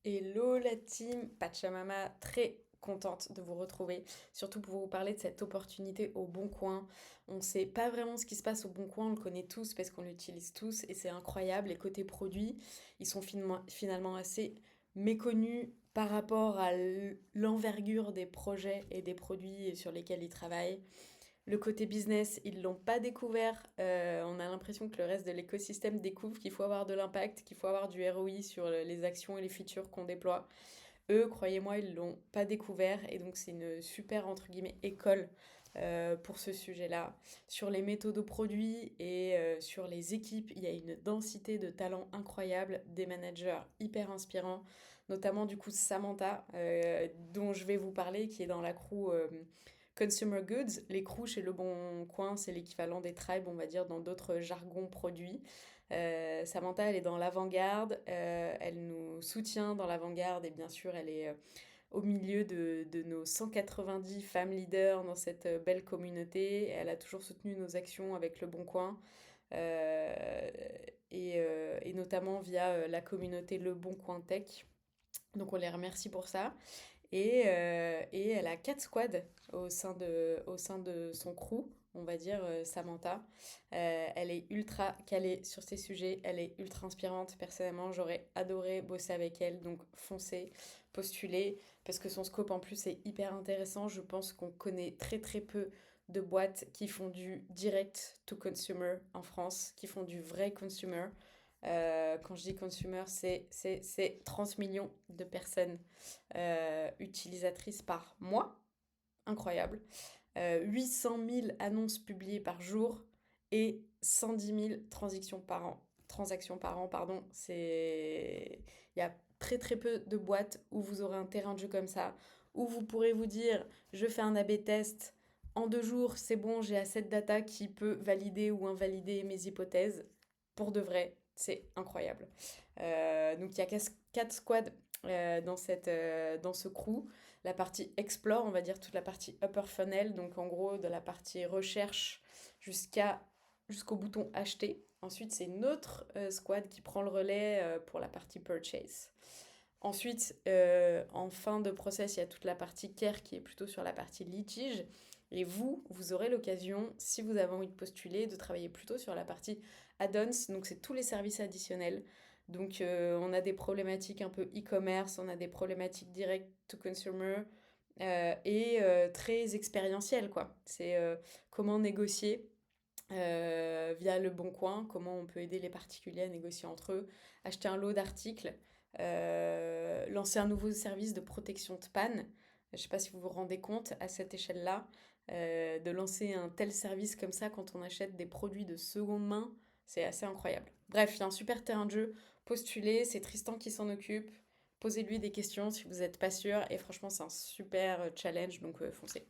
Hello la team, Pachamama, très contente de vous retrouver, surtout pour vous parler de cette opportunité au Bon Coin. On ne sait pas vraiment ce qui se passe au Bon Coin, on le connaît tous parce qu'on l'utilise tous et c'est incroyable. Les côtés produits, ils sont finalement assez méconnus par rapport à l'envergure des projets et des produits sur lesquels ils travaillent. Le côté business, ils l'ont pas découvert. On a l'impression que le reste de l'écosystème découvre qu'il faut avoir de l'impact, qu'il faut avoir du ROI sur les actions et les features qu'on déploie. Eux, croyez-moi, ils l'ont pas découvert et donc c'est une super entre guillemets école pour ce sujet-là. Sur les méthodes de produits et sur les équipes, il y a une densité de talents incroyable, des managers hyper inspirants, notamment du coup Samantha, dont je vais vous parler, qui est dans la crew Consumer Goods. Les crews chez Le Bon Coin, c'est l'équivalent des tribes, on va dire, dans d'autres jargons produits. Samantha, elle est dans l'avant-garde, elle nous soutient dans l'avant-garde et bien sûr, elle est au milieu de nos 190 femmes leaders dans cette belle communauté. Elle a toujours soutenu nos actions avec Le Bon Coin euh, et notamment via la communauté Le Bon Coin Tech. Donc on les remercie pour ça. Et elle a 4 squads au sein de son crew, on va dire, Samantha. Elle est ultra calée sur ces sujets, elle est ultra inspirante. Personnellement, j'aurais adoré bosser avec elle, donc foncez, postulez, parce que son scope en plus est hyper intéressant. Je pense qu'on connaît très très peu de boîtes qui font du direct to consumer en France, qui font du vrai consumer. Quand je dis consumer, c'est 30 millions de personnes utilisatrices par mois. Incroyable. 800 000 annonces publiées par jour et 110 000 transactions par an, pardon. Il y a très très peu de boîtes où vous aurez un terrain de jeu comme ça, où vous pourrez vous dire, je fais un A/B test, en 2 jours, c'est bon, j'ai assez de data qui peut valider ou invalider mes hypothèses. Pour de vrai, c'est incroyable. Donc il y a 4 squads dans ce crew. La partie explore, on va dire toute la partie upper funnel, donc en gros de la partie recherche jusqu'au bouton acheter. Ensuite, c'est notre squad qui prend le relais pour la partie purchase. Ensuite, en fin de process, il y a toute la partie care qui est plutôt sur la partie litige. Et vous aurez l'occasion, si vous avez envie de postuler, de travailler plutôt sur la partie add-ons. Donc, c'est tous les services additionnels. Donc, on a des problématiques un peu e-commerce, on a des problématiques direct to consumer et très expérientielles, quoi. C'est comment négocier via Le Bon Coin, comment on peut aider les particuliers à négocier entre eux, acheter un lot d'articles, lancer un nouveau service de protection de panne. Je ne sais pas si vous vous rendez compte à cette échelle-là, de lancer un tel service comme ça quand on achète des produits de seconde main, c'est assez incroyable. Bref, il y a un super terrain de jeu, postulez, c'est Tristan qui s'en occupe, posez-lui des questions si vous n'êtes pas sûr, et franchement c'est un super challenge, donc foncez.